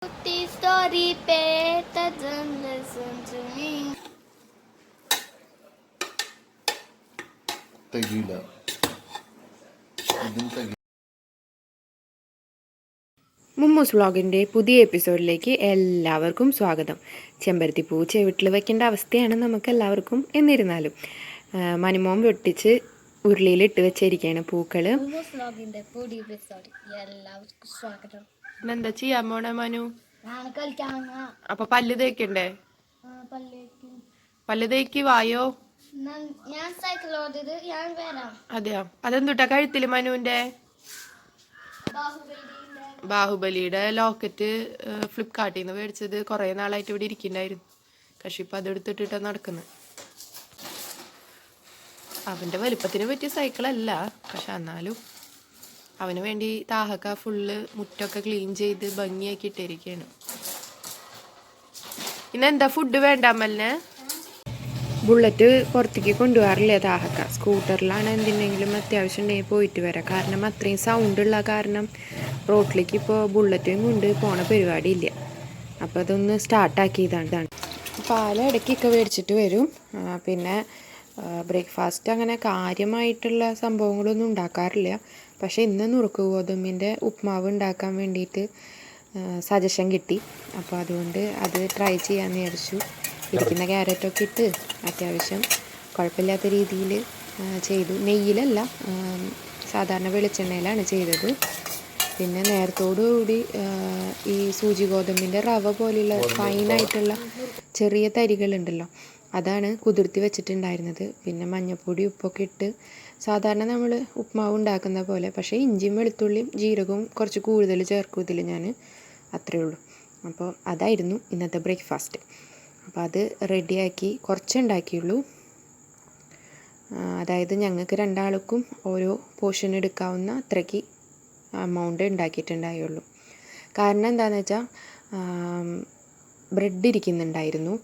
The story better than listen to me. തകില മുമ്മൂസ് വ്ളോഗിൻ്റെ പുതിയ എപ്പിസോഡിലേക്ക് എല്ലാവർക്കും സ്വാഗതം. ചെമ്പരത്തിപ്പൂ ചെവിട്ടിൽ വെക്കേണ്ട അവസ്ഥയാണ് നമുക്ക് എല്ലാവർക്കും. എന്നിരുന്നാലും മനുമോൻ വെട്ടിച്ച് ഉരുളിയിലിട്ട് വെച്ചിരിക്കുകയാണ് പൂക്കൾ. മുമ്മൂസ് വ്ളോഗിന്റെ പുതിയ എപ്പിസോഡ് എല്ലാവർക്കും സ്വാഗതം. എന്താ ചെയ്യാൻ പോണേ മനു? ഞാൻ കളിക്കാൻ. അപ്പൊ പല്ല് തേക്കണ്ടേ? പല്ല് തേക്ക് വായോ. ഞാൻ സൈക്കിൾ ഓടിയത് ഞാൻ വരാം. അതെയോ? അതെന്തുട്ടാ കഴുത്തില് മനുവിന്റെ? ബാഹുബലിയുടെ ലോക്കറ്റ് ഫ്ലിപ്കാർട്ടിൽ നിന്ന് മേടിച്ചത്. കുറേ നാളായിട്ട് ഇവിടെ ഇരിക്കണ്ടായിരുന്നു. പക്ഷെ ഇപ്പം അതെടുത്തിട്ടിട്ടാണ് നടക്കുന്നത്. അവൻ്റെ വലുപ്പത്തിന് പറ്റിയ സൈക്കിളല്ല, പക്ഷെ എന്നാലും അവന് വേണ്ടി താഹക്ക ഫുള്ള് മുറ്റൊക്കെ ക്ലീൻ ചെയ്ത് ഭംഗിയാക്കി ഇട്ടിരിക്കുകയാണ്. ഇന്നെന്താ ഫുഡ് വേണ്ട അമ്മലിന്? ബുള്ളറ്റ് പുറത്തേക്ക് കൊണ്ടുപോകാറില്ല താഹക്ക. സ്കൂട്ടറിലാണ് എന്തിനെങ്കിലും അത്യാവശ്യം ഉണ്ടെങ്കിൽ പോയിട്ട് വരാം. കാരണം അത്രയും സൗണ്ടുള്ള കാരണം റോട്ടിലേക്ക് ഇപ്പോൾ ബുള്ളറ്റും കൊണ്ട് പോണ പരിപാടിയില്ല. അപ്പോൾ അതൊന്ന് സ്റ്റാർട്ടാക്കിയതാണ്. പാല് ഇടയ്ക്കൊക്കെ മേടിച്ചിട്ട് വരും. പിന്നെ ബ്രേക്ക്ഫാസ്റ്റ് അങ്ങനെ കാര്യമായിട്ടുള്ള സംഭവങ്ങളൊന്നും ഉണ്ടാക്കാറില്ല. പക്ഷേ ഇന്ന് നുറുക്ക് ഗോതമ്പിൻ്റെ ഉപ്മാവ് ഉണ്ടാക്കാൻ വേണ്ടിയിട്ട് സജഷൻ കിട്ടി. അപ്പോൾ അതുകൊണ്ട് അത് ട്രൈ ചെയ്യാമെന്ന് വിചാരിച്ചു. ഇരിക്കുന്ന ക്യാരറ്റൊക്കെ ഇട്ട് അത്യാവശ്യം കുഴപ്പമില്ലാത്ത രീതിയിൽ ചെയ്തു. നെയ്യിലല്ല, സാധാരണ വെളിച്ചെണ്ണയിലാണ് ചെയ്തത്. പിന്നെ നേരത്തോടുകൂടി ഈ സൂചി ഗോതമ്പിൻ്റെ റവ പോലെയുള്ള ഫൈനായിട്ടുള്ള ചെറിയ തരികളുണ്ടല്ലോ, അതാണ് കുതിർത്തി വെച്ചിട്ടുണ്ടായിരുന്നത്. പിന്നെ മഞ്ഞൾപ്പൊടി ഉപ്പൊക്കെ ഇട്ട് സാധാരണ നമ്മൾ ഉപ്മാവ് ഉണ്ടാക്കുന്ന പോലെ, പക്ഷേ ഇഞ്ചിയും വെളുത്തുള്ളിയും ജീരകവും കുറച്ച് കൂടുതൽ ചേർക്കും ഇതിൽ ഞാൻ. അത്രയേ ഉള്ളൂ. അപ്പോൾ അതായിരുന്നു ഇന്നത്തെ ബ്രേക്ക്ഫാസ്റ്റ്. അപ്പോൾ അത് റെഡിയാക്കി കുറച്ചേ ഉണ്ടാക്കിയുള്ളൂ. അതായത് ഞങ്ങൾക്ക് രണ്ടാൾക്കും ഓരോ പോർഷൻ എടുക്കാവുന്ന അത്രയ്ക്ക് എമൗണ്ട് ഉണ്ടാക്കിയിട്ടുണ്ടായുള്ളൂ. കാരണം എന്താണെന്ന് വെച്ചാൽ ബ്രെഡ് ഇരിക്കുന്നുണ്ടായിരുന്നു.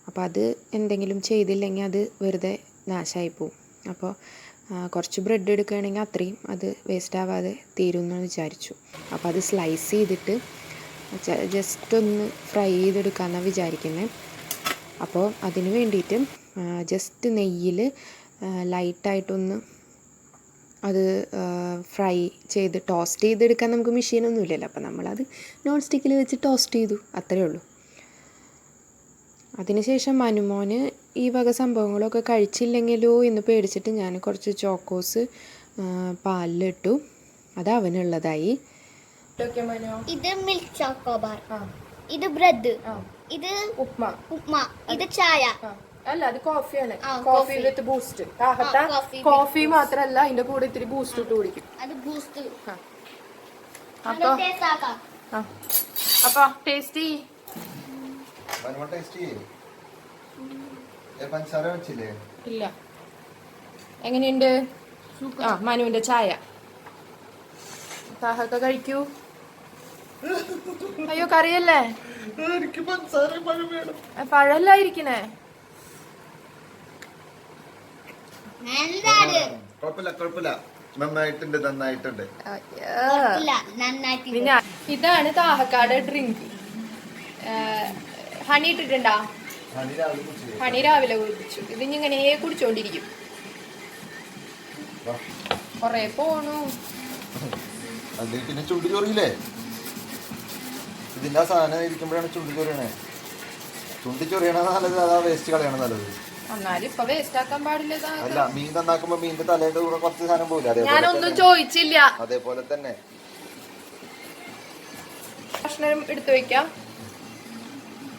അപ്പോൾ അത് എന്തെങ്കിലും ചെയ്തില്ലെങ്കിൽ അത് വെറുതെ നാശമായി പോവും. അപ്പോൾ കുറച്ച് ബ്രെഡ് എടുക്കുകയാണെങ്കിൽ അത്രയും അത് വേസ്റ്റ് ആവാതെ തീരുമെന്ന് വിചാരിച്ചു. അപ്പോൾ അത് സ്ലൈസ് ചെയ്തിട്ട് ജസ്റ്റ് ഒന്ന് ഫ്രൈ ചെയ്തെടുക്കാമെന്നാണ് വിചാരിക്കുന്നത്. അപ്പോൾ അതിന് വേണ്ടിയിട്ട് ജസ്റ്റ് നെയ്യിൽ ലൈറ്റായിട്ടൊന്ന് അത് ഫ്രൈ ചെയ്ത് ടോസ്റ്റ് ചെയ്തെടുക്കാൻ നമുക്ക് മെഷീനൊന്നും ഇല്ലല്ലോ. അപ്പോൾ നമ്മളത് നോൺ സ്റ്റിക്കിൽ വെച്ച് ടോസ്റ്റ് ചെയ്തു, അത്രയേ ഉള്ളൂ. അതിനുശേഷം മനുമോന് ഈ വക സംഭവങ്ങളൊക്കെ കഴിച്ചില്ലെങ്കിലോ എന്ന് പേടിച്ചിട്ട് ഞാൻ കുറച്ച് ചോക്കോസ് പാലിലിട്ടു. അത് അവനുള്ളതായി. ഇത് മിൽക്ക് ചോക്കോബാർ, ഇത് ബ്രെഡ്, ഇത് ഉപ്മ, ഇത് ചായ. അല്ല, അത് കോഫിയാണ്. Coffee with Boost. കോഫി മാത്രല്ല, അതിന്റെ കൂടെ ഇത്തിരി ബൂസ്റ്റ് ഇട്ട് കുടിക്കും. അത് ബൂസ്റ്റ്. അപ്പൊ ടേസ്റ്റി ഇല്ല. എങ്ങനെയുണ്ട്? മനുവിന്റെ ചായ താഹക്ക കഴിക്കൂ. അയ്യോ കറിയല്ലേ, പഴല്ലായിരിക്കണേ. നന്നായിട്ടുണ്ട്. പിന്നെ ഇതാണ് താഹക്കാട് ഡ്രിങ്ക്. ഹണി ഇട്ടിട്ടുണ്ടാ? ഹണി രാവിലെ കുടിച്ചു. ഇതിങ്ങനെ കുടിച്ചോണ്ടിരിക്കും. കൊറേ പോണു. പിന്നെ ചുണ്ടു ചൊറിയില്ലേ? ഇതിന്റെ സാധനം ഇരിക്കുമ്പോഴാണ് ചുണ്ടു ചൊറിയണേ. ചുണ്ടി ചൊറിയണ നല്ലത്, അതാ വേസ്റ്റ് കളയണ നല്ലത്. അല്ല, മീൻ നന്നാക്കുമ്പോ മീനിന്റെ തലേന്റെ കൂടെ കുറച്ച് സാധനം പോകില്ല. ഞാനൊന്നും ചോദിച്ചില്ല. അതേപോലെ തന്നെ ഭക്ഷണം എടുത്തു വെക്കാം.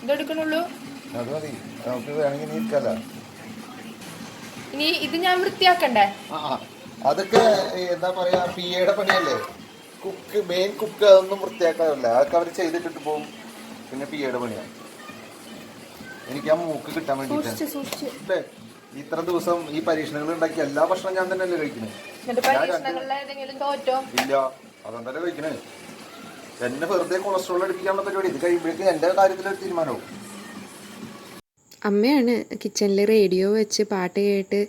ഇതെടുക്കണുള്ളൂ. അത് മതി, നമുക്ക് വേണമെങ്കിൽ നീക്കല്ല. ഇനി ഇത് ഞാൻ വൃത്തിയാക്കണ്ടേ? അതൊക്കെ എന്താ പറയാ, പിയുടെ പണിയല്ലേ. മെയിൻ കുക്ക് അതൊന്നും വൃത്തിയാക്കാറില്ല. അതൊക്കെ അവർ ചെയ്തിട്ടിട്ട് പോകും. പിന്നെ പിയുടെ പണിയാണ്. എനിക്ക് ആ മൂക്ക് കിട്ടാൻ വേണ്ടിട്ട് ഇത്ര ദിവസം ഈ പരീക്ഷണങ്ങൾ ഉണ്ടാക്കി എല്ലാ ഭക്ഷണം ഞാൻ തന്നെയല്ലേ കഴിക്കുന്നത്. ഇല്ല, അതെന്തല്ലേ കഴിക്കണേ. എന്നെ വെറുതെ കൊളസ്ട്രോൾ അടിപ്പിക്കാനുള്ള പരിപാടി. ഇത് കഴിയുമ്പോഴേക്കും എന്റെ കാര്യത്തിലൊരു തീരുമാനവും. അമ്മയാണ് കിച്ചണിൽ റേഡിയോ വെച്ച് പാട്ട് കേട്ട്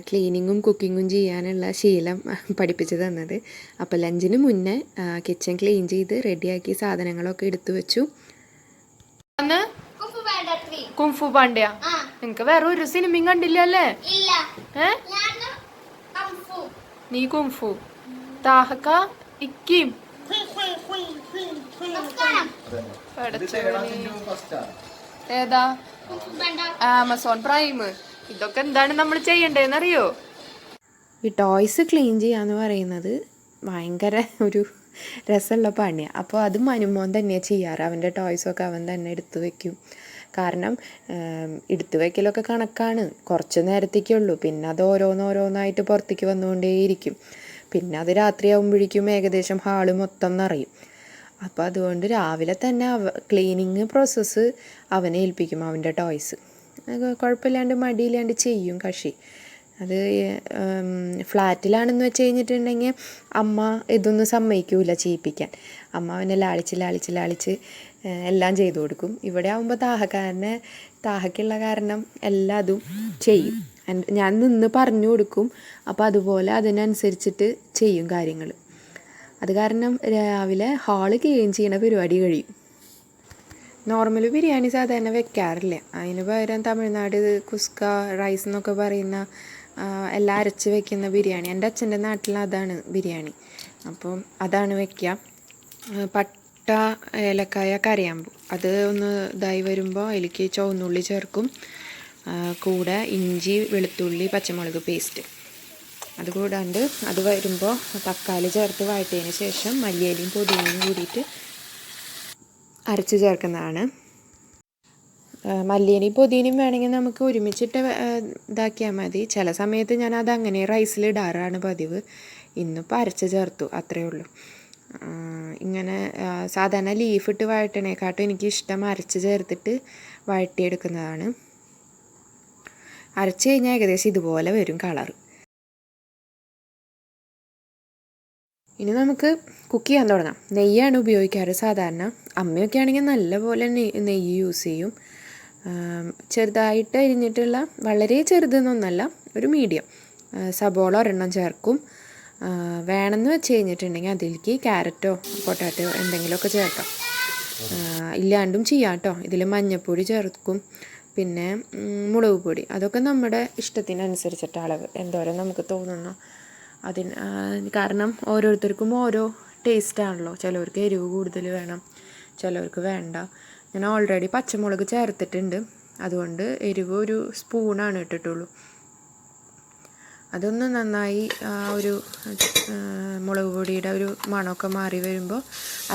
ക്ലീനിങ്ങും കുക്കിങ്ങും ചെയ്യാനുള്ള ശീലം പഠിപ്പിച്ച് തന്നത്. അപ്പോൾ ലഞ്ചിന് മുന്നേ കിച്ചൺ ക്ലീൻ ചെയ്ത് റെഡിയാക്കി സാധനങ്ങളൊക്കെ എടുത്തു വെച്ചു. കുംഫു പാണ്ഡ്യ നിനക്ക് വേറെ ഒരു സിനിമയും കണ്ടില്ലല്ലേ? നീ കുംഫു താഹക്ക ഇക്കിം ഏതാ? Amazon prime. ഇതൊക്കെ എന്താണ് നമ്മൾ ചെയ്യണ്ടേന്നറിയോ? ഈ ടോയ്സ് ക്ലീൻ ചെയ്യാന്ന് പറയുന്നത് ഭയങ്കര ഒരു രസമുള്ള പണിയാണ്. അപ്പോൾ അത് മനുമോൻ തന്നെയാണ് ചെയ്യാറ്. അവൻ്റെ ടോയ്സൊക്കെ അവൻ തന്നെ എടുത്തു വെക്കും. കാരണം എടുത്തു വയ്ക്കലൊക്കെ കണക്കാണ്, കുറച്ച് നേരത്തേക്കുള്ളൂ. പിന്നെ അത് ഓരോന്നോരോന്നായിട്ട് പുറത്തേക്ക് വന്നുകൊണ്ടേയിരിക്കും. പിന്നെ അത് രാത്രിയാകുമ്പോഴേക്കും ഏകദേശം ഹാള് മൊത്തം നിറയും. അപ്പോൾ അതുകൊണ്ട് രാവിലെ തന്നെ ക്ലീനിങ് പ്രോസസ്സ് അവനെ ഏൽപ്പിക്കും. അവൻ്റെ ടോയ്സ് കുഴപ്പമില്ലാണ്ട് മടിയില്ലാണ്ട് ചെയ്യും കക്ഷി. അത് ഫ്ലാറ്റിലാണെന്ന് വെച്ച് കഴിഞ്ഞിട്ടുണ്ടെങ്കിൽ അമ്മ ഇതൊന്നും സമ്മതിക്കൂല ചെയ്യിപ്പിക്കാൻ. അമ്മ അവനെ ലാളിച്ച് എല്ലാം ചെയ്തു കൊടുക്കും. ഇവിടെ ആകുമ്പോൾ താഹക്കുള്ള കാരണം എല്ലാതും ചെയ്യും. ഞാൻ നിന്ന് പറഞ്ഞു കൊടുക്കും. അപ്പോൾ അതുപോലെ അതിനനുസരിച്ചിട്ട് ചെയ്യും കാര്യങ്ങൾ. അത് കാരണം രാവിലെ ഹാള് ക്ലീൻ ചെയ്യണ പരിപാടി കഴിയും. നോർമൽ ബിരിയാണി സാധാരണ വെക്കാറില്ല. അതിന് പകരം തമിഴ്നാട് കുസ്ക റൈസ് എന്നൊക്കെ പറയുന്ന എല്ലാം അരച്ച് വെക്കുന്ന ബിരിയാണി. എൻ്റെ അച്ഛൻ്റെ നാട്ടിൽ അതാണ് ബിരിയാണി. അപ്പം അതാണ് വെക്കുക. പട്ട, ഏലക്കായ, കരയാമ്പൂ അത് ഒന്ന് ഇതായി വരുമ്പോൾ അതിലേക്ക് ചുവന്നുള്ളി ചേർക്കും. കൂടെ ഇഞ്ചി, വെളുത്തുള്ളി, പച്ചമുളക് പേസ്റ്റ് അത് കൂടാണ്ട് അത് വരുമ്പോൾ തക്കാളി ചേർത്ത് വഴറ്റിയതിന് ശേഷം മല്ലിയിലയും പുതിനയും കൂടിയിട്ട് അരച്ച് ചേർക്കുന്നതാണ്. മല്ലിയിലയും പുതിനയും വേണമെങ്കിൽ നമുക്ക് ഒരുമിച്ചിട്ട് ഇതാക്കിയാൽ മതി. ചില സമയത്ത് ഞാൻ അതങ്ങനെ റൈസിലിടാറാണ് പതിവ്. ഇന്നിപ്പോൾ അരച്ച് ചേർത്തു, അത്രയേ ഉള്ളൂ. ഇങ്ങനെ സാധാരണ ലീഫിട്ട് വഴറ്റണേക്കാട്ടും എനിക്കിഷ്ടം അരച്ച് ചേർത്തിട്ട് വഴറ്റിയെടുക്കുന്നതാണ്. അരച്ച് കഴിഞ്ഞാൽ ഏകദേശം ഇതുപോലെ വരും കളർ. ഇനി നമുക്ക് കുക്ക് ചെയ്യാൻ തുടങ്ങാം. നെയ്യാണ് ഉപയോഗിക്കാറ് സാധാരണ. അമ്മയൊക്കെ ആണെങ്കിൽ നല്ലപോലെ നെയ്യ് യൂസ് ചെയ്യും. ചെറുതായിട്ട് അരിഞ്ഞിട്ടുള്ള, വളരെ ചെറുതെന്നൊന്നല്ല, ഒരു മീഡിയം സബോള ഒരെണ്ണം ചേർക്കും. വേണമെന്ന് വെച്ച് കഴിഞ്ഞിട്ടുണ്ടെങ്കിൽ അതിലേക്ക് ക്യാരറ്റോ പൊട്ടാറ്റോ എന്തെങ്കിലുമൊക്കെ ചേർക്കാം. ഇല്ലാണ്ടും ചെയ്യാം കേട്ടോ. ഇതിൽ മഞ്ഞൾപ്പൊടി ചേർക്കും, പിന്നെ മുളക് പൊടി. അതൊക്കെ നമ്മുടെ ഇഷ്ടത്തിനനുസരിച്ചിട്ട് അളവ് എന്തോരം നമുക്ക് തോന്നുന്നു കാരണം ഓരോരുത്തർക്കും ഓരോ ടേസ്റ്റാണല്ലോ. ചിലവർക്ക് എരിവ് കൂടുതൽ വേണം, ചിലവർക്ക് വേണ്ട. ഞാൻ ഓൾറെഡി പച്ചമുളക് ചേർത്തിട്ടുണ്ട്, അതുകൊണ്ട് എരിവ് ഒരു സ്പൂണാണ് ഇട്ടിട്ടുള്ളൂ. അതൊന്ന് നന്നായി ഒരു മുളക് പൊടിയുടെ ഒരു മണമൊക്കെ മാറി വരുമ്പോൾ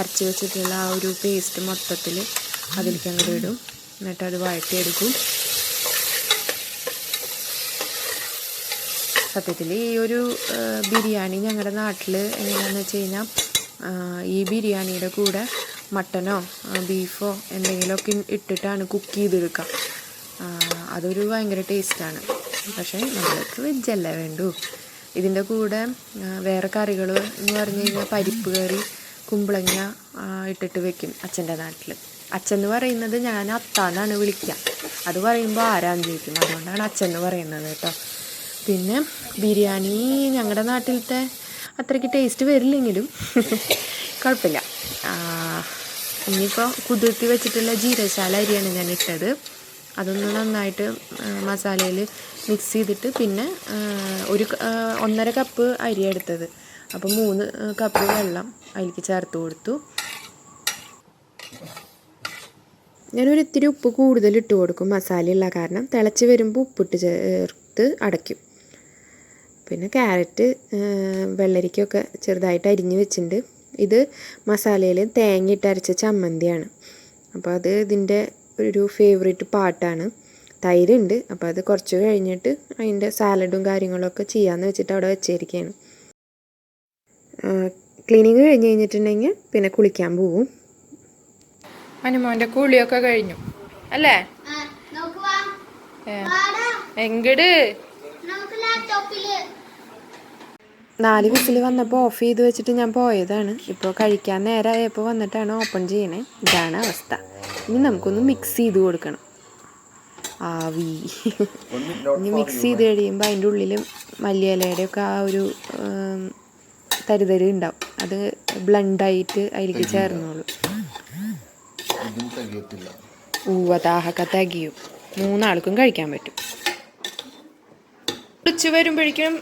അരച്ച് വെച്ചിട്ടുള്ള ആ ഒരു പേസ്റ്റ് മൊത്തത്തിൽ അതിലേക്ക് അങ്ങോട്ട് ഇടും. എന്നിട്ട് അത് വഴറ്റിയെടുക്കും. സത്യത്തിൽ ഈ ഒരു ബിരിയാണി ഞങ്ങളുടെ നാട്ടിൽ എങ്ങനെയാണെന്ന് വെച്ച് കഴിഞ്ഞാൽ ഈ ബിരിയാണിയുടെ കൂടെ മട്ടനോ ബീഫോ എന്തെങ്കിലുമൊക്കെ ഇട്ടിട്ടാണ് കുക്ക് ചെയ്തെടുക്കുക. അതൊരു ഭയങ്കര ടേസ്റ്റാണ്. പക്ഷേ നമ്മൾക്ക് വെജല്ലേ വേണ്ടൂ. ഇതിൻ്റെ കൂടെ വേറെ കറികൾ എന്ന് പറഞ്ഞു കഴിഞ്ഞാൽ പരിപ്പ് കറി, കുമ്പളങ്ങ ഇട്ടിട്ട് വെക്കും അച്ഛൻ്റെ നാട്ടിൽ. അച്ഛൻ എന്ന് പറയുന്നത് ഞാൻ അത്താന്നാണ് വിളിക്കുക. അത് പറയുമ്പോൾ ആരാന്ന് ചോദിക്കും, അതുകൊണ്ടാണ് അച്ഛൻ എന്ന് പറയുന്നത് കേട്ടോ. പിന്നെ ബിരിയാണി ഞങ്ങളുടെ നാട്ടിലത്തെ അത്രയ്ക്ക് ടേസ്റ്റ് വരില്ലെങ്കിലും കുഴപ്പമില്ല. ഇനിയിപ്പോൾ കുതിർത്തി വെച്ചിട്ടുള്ള ജീരകശാല അരിയാണ് ഞാൻ ഇട്ടത്. അതൊന്ന് നന്നായിട്ട് മസാലയിൽ മിക്സ് ചെയ്തിട്ട് പിന്നെ 1.5 കപ്പ് അരി എടുത്തത്. അപ്പോൾ 3 കപ്പ് വെള്ളം അതിലേക്ക് ചേർത്ത് കൊടുത്തു. ഞാനൊരു ഇത്തിരി ഉപ്പ് കൂടുതൽ ഇട്ട് കൊടുക്കും, മസാലയുള്ള കാരണം. തിളച്ച് വരുമ്പോൾ ഉപ്പിട്ട് ചേർത്ത് അടയ്ക്കും. പിന്നെ ക്യാരറ്റ്, വെള്ളരിക്കൊക്കെ ചെറുതായിട്ട് അരിഞ്ഞ് വെച്ചിട്ടുണ്ട്. ഇത് മസാലയിൽ തേങ്ങയിട്ട് അരച്ച ചമ്മന്തിയാണ്. അപ്പോൾ അത് ഇതിൻ്റെ ഒരു ഫേവറേറ്റ് പാർട്ടാണ്. തൈരുണ്ട്, അപ്പോൾ അത് കുറച്ച് കഴിഞ്ഞിട്ട് അതിൻ്റെ സാലഡും കാര്യങ്ങളൊക്കെ ചെയ്യാമെന്ന് വെച്ചിട്ട് അവിടെ വെച്ചിരിക്കുകയാണ്. ക്ലീനിങ് കഴിഞ്ഞ് കഴിഞ്ഞിട്ടുണ്ടെങ്കിൽ പിന്നെ കുളിക്കാൻ പോവും. മനുമോൻ്റെ കുളിയൊക്കെ കഴിഞ്ഞു അല്ലേ? എങ്ങട് 4 വിസിൽ വന്നപ്പോൾ ഓഫ് ചെയ്ത് വെച്ചിട്ട് ഞാൻ പോയതാണ്. ഇപ്പോൾ കഴിക്കാൻ നേരമായപ്പോൾ വന്നിട്ടാണ് ഓപ്പൺ ചെയ്യണേ. ഇതാണ് അവസ്ഥ. ഇനി നമുക്കൊന്ന് മിക്സ് ചെയ്ത് കൊടുക്കണം. ആവി. ഇനി മിക്സ് ചെയ്ത് കഴിയുമ്പോൾ അതിൻ്റെ ഉള്ളിൽ മല്ലിയിലയുടെ ഒക്കെ ആ ഒരു തരിതരി ഉണ്ടാവും. അത് ബ്ലെൻഡായിട്ട് അതിലേക്ക് ചേർന്നോളൂ. താഹക്ക തികയും. 3 ആൾക്കും കഴിക്കാൻ പറ്റും. ഉച്ച വരുമ്പോഴേക്കും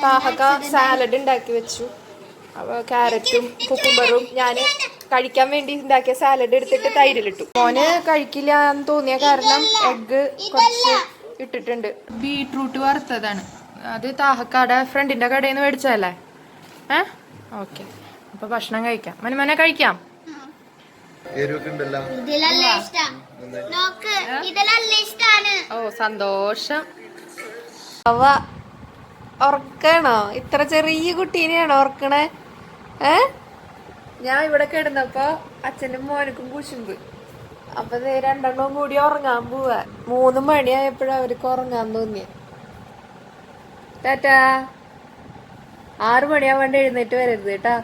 താഹക്ക സാലഡ് ഉണ്ടാക്കി വെച്ചു. ക്യാരറ്റും കുക്കുംബറും ഞാൻ കഴിക്കാൻ വേണ്ടി ഉണ്ടാക്കിയ സാലഡ് എടുത്തിട്ട് തൈരിലിട്ടു. മോന് കഴിക്കില്ല എന്ന് തോന്നിയ കാരണം എഗ്ഗ് കുറച്ച് ഇട്ടിട്ടുണ്ട്. ബീട്രൂട്ട് വറുത്തതാണ്. അത് താഹക്കാടെ ഫ്രണ്ടിന്റെ കടയിൽ നിന്ന് മേടിച്ചതല്ലേ? ഓക്കെ, അപ്പൊ ഭക്ഷണം കഴിക്കാം. മനുമനെ കഴിക്കാം. ഓ സന്തോഷം. അവ ഉറക്കണോ? ഇത്ര ചെറിയ കുട്ടീനെയാണോ ഉറക്കണേ? ഞാൻ ഇവിടെ കിടന്നപ്പോ അച്ഛനും മോനക്കും കുശുമ്പ്. അപ്പൊ രണ്ടെണ്ണവും കൂടി ഉറങ്ങാൻ പോവാ. 3 മണിയായപ്പോഴാ അവർക്ക് ഉറങ്ങാൻ തോന്നിയ. ടാറ്റാ. 6 മണിയാവാണ്ട് എഴുന്നേറ്റ് വരരുത് കേട്ടാ.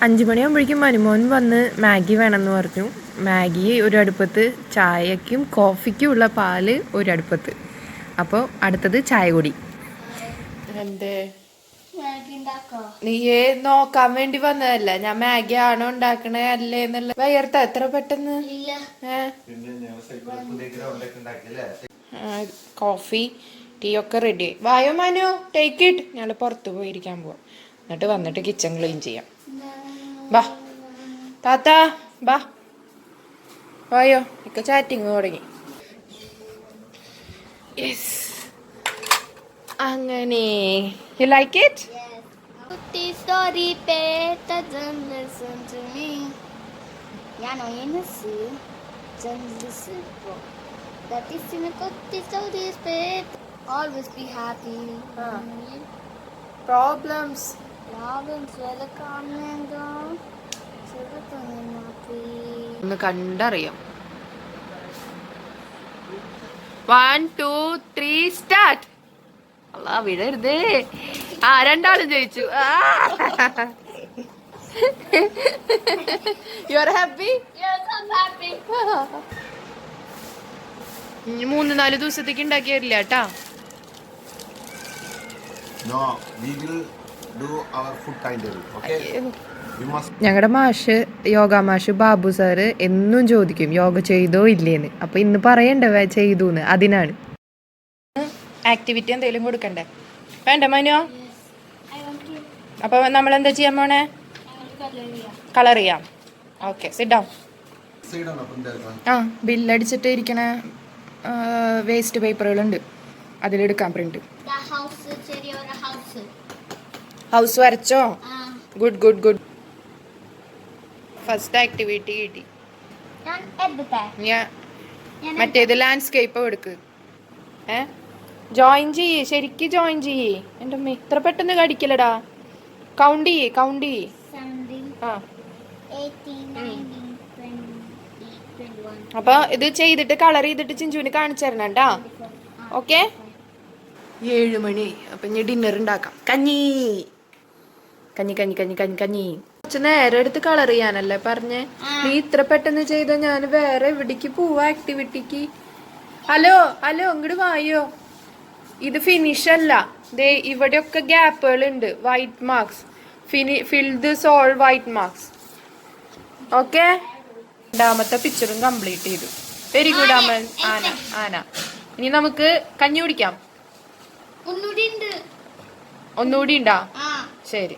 5 മണിയാകുമ്പോഴേക്കും മനുമോൻ വന്ന് മാഗി വേണമെന്ന് പറഞ്ഞു. മാഗി ഒരു അടുപ്പത്ത്, ചായക്കും കോഫിക്കും ഉള്ള പാല് ഒരു അടുപ്പത്ത്. അപ്പോൾ അടുത്തത് ചായ കുടി. എന്തേ നീയേ നോക്കാൻ വേണ്ടി വന്നതല്ല, ഞാൻ മാഗി ആണോ ഉണ്ടാക്കണേ അല്ലേ എന്നുള്ള. വയർത്ത എത്ര പെട്ടെന്ന്. കോഫി ടീ ഒക്കെ റെഡി ആയി. വായോ മനു, ടേക്ക് ഇറ്റ്. ഞങ്ങൾ പുറത്ത് പോയിരിക്കാൻ പോവാം. എന്നിട്ട് വന്നിട്ട് കിച്ചൺ ക്ലീൻ ചെയ്യാം. ബാ താത്ത ബാ. വായോ, ഒക്കെ ചാറ്റിങ് തുടങ്ങി. യെസ്, അങ്ങനെ. You like it? കുട്ടി സ്റ്റോറി പേട്ട ജനറേഷൻ ടു മീ. ഞാനോ എനസ് generation pro. That is in കുട്ടി സ്റ്റോറി പേട്ട. Always be happy. Problems will come and go. ഒന്ന് കണ്ടറിയാം. 1 2 3 സ്റ്റാർട്ട്. അല്ലാ വിടരുതേ. രണ്ടാളും ജയിച്ചു. You are happy? Yes, I'm happy. 3-4 ദിവസത്തേക്ക് ഉണ്ടാക്കിയില്ല കേട്ടാ. No, we will do our food timetable, okay? ഞങ്ങളുടെ മാഷ്, യോഗ മാഷ് ബാബു സാറ് എന്നും ചോദിക്കും യോഗ ചെയ്തോ ഇല്ലേന്ന്. അപ്പൊ ഇന്ന് പറയണ്ടേ ചെയ്തൂന്ന്. അതിനാണ്. ആക്ടിവിറ്റി എന്തെങ്കിലും കൊടുക്കണ്ടേ? വേണ്ട മനു? അപ്പൊ നമ്മൾ എന്താ ചെയ്യാൻ പോണേ? കളർ ചെയ്യാം. Okay, sit down. ബില്ലടിച്ചിട്ട് ഇരിക്കണ വേസ്റ്റ് പേപ്പറുകളുണ്ട്, അതിലെടുക്കാം പ്രിന്റ്. ഹൗസ് വരച്ചോ? Good good good. First activity കിട്ടി. മറ്റേത് ലാൻഡ്സ്കേപ്പ് എടുക്ക്. ജോയിൻ ചെയ്യേ, ശരിക്ക് ജോയിൻ ചെയ്യേ. എൻ്റെ അമ്മ ഇത്ര പെട്ടെന്ന് കടിക്കലടാ. കൗണ്ട് ചെയ്യേ, കൗണ്ട് ചെയ്യേ. അപ്പൊ ഇത് ചെയ്തിട്ട് കളർ ചെയ്തിട്ട് ചിഞ്ചുവിന് കാണിച്ചു തരണണ്ടാ. ഓക്കെ. 7 മണി. അപ്പൊ ഇനി ഡിന്നർ ഉണ്ടാക്കാം. കഞ്ഞി കഞ്ഞി കഞ്ഞി കഞ്ഞി കഞ്ഞി കഞ്ഞി. കുറച്ച് നേരം എടുത്ത് കളർ ചെയ്യാനല്ലേ പറഞ്ഞേ. നീ ഇത്ര പെട്ടെന്ന് ചെയ്ത ഞാൻ വേറെ എവിടേക്ക് പോവാ ആക്ടിവിറ്റിക്ക്. ഹലോ ഹലോ, ഇങ്ങോട്ട് വായോ. ഇത് ഫിനിഷ് അല്ല. ദേ ഇവിടെയൊക്കെ ഗ്യാപ്പുകൾ ഉണ്ട്, white marks. Fill this all white marks. Okay. 2ാമത്തെ പിക്ചറും കംപ്ലീറ്റ് ചെയ്തു. Very good Amal. ആന ആന. ഇനി നമുക്ക് കഞ്ഞി കുടിക്കാം. ഒന്നുകൂടി ഉണ്ടാ? ശരി.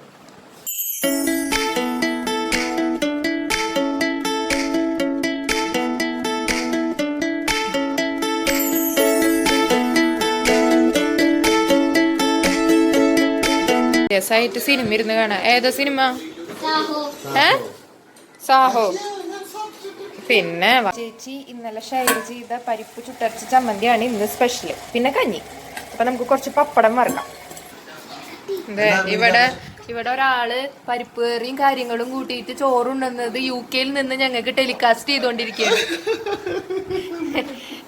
രസമായിട്ട് സിനിമ ഇരുന്ന് കാണാം. ഏതാ സിനിമ? സാഹോ. പിന്നെ ചേച്ചി ഇന്നലെ ഷെയർ ചെയ്ത പരിപ്പ് ചുട്ടരച്ച ചമ്മന്തിയാണ് ഇന്ന് സ്പെഷ്യൽ. പിന്നെ കഞ്ഞി. അപ്പൊ നമുക്ക് കുറച്ച് പപ്പടം വറക്കാം. ഇവിടെ ഒരാള് പരിപ്പ് കറിയും കാര്യങ്ങളും കൂട്ടിയിട്ട് ചോറുണ്ടെന്നത് UK നിന്ന് ഞങ്ങൾക്ക് ടെലികാസ്റ്റ് ചെയ്തോണ്ടിരിക്കുകയാണ്.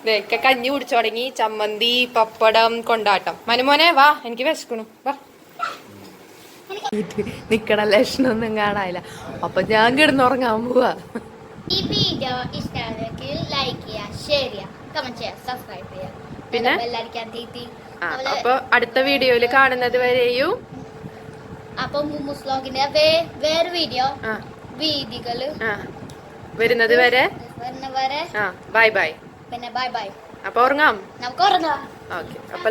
ഇതൊക്കെ കഞ്ഞി കുടിച്ചു തുടങ്ങി. ചമ്മന്തി, പപ്പടം, കൊണ്ടാട്ടം. മനുമോനെ വാ, എനിക്ക് വിശക്കണു. വാ. നിക്കണ ലക്ഷണമൊന്നും കാണാനില്ല. അപ്പൊ ഞാൻ കിടന്നുറങ്ങാൻ പോവാ. ഈ വീഡിയോ ഇഷ്ടമാണെങ്കിൽ ലൈക്ക് ചെയ്യുക, ഷെയർ ചെയ്യുക. കമന്റ് ചെയ്യാം, സബ്സ്ക്രൈബ് ചെയ്യാം, പിന്നെ ബെല്ലടിക്കാൻ തീറ്റി. അപ്പൊ അടുത്ത വീഡിയോയിൽ കാണുന്നത് വരെയും അപ്പൊ മുമ്മൂസ് വ്ലോഗിന്റെ വേറെ വീഡിയോ വീതികള് വരുന്നത് വരെ ബൈ ബൈ. പിന്നെ ബൈ ബൈ. അപ്പൊ ഉറങ്ങാം, നമുക്ക് ഉറങ്ങാം. ഓക്കെ. അപ്പൊ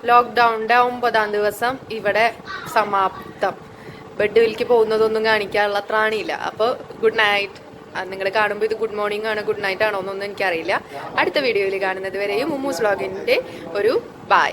ലോക്ക്ഡൌണിന്റെ 9ാം ദിവസം ഇവിടെ സമാപ്തം. ബെഡിലേക്ക് പോകുന്നതൊന്നും കാണിക്കാനുള്ള ത്രാണിയില്ല. അപ്പൊ ഗുഡ് നൈറ്റ്. നിങ്ങൾ കാണുമ്പോൾ ഇത് ഗുഡ് മോർണിംഗ് ആണ് ഗുഡ് നൈറ്റ് ആണോ എന്നൊന്നും എനിക്കറിയില്ല. അടുത്ത വീഡിയോയിൽ കാണുന്നത് വരെയും മുമ്മൂസ് വ്ലോഗിന്റെ ഒരു ബൈ.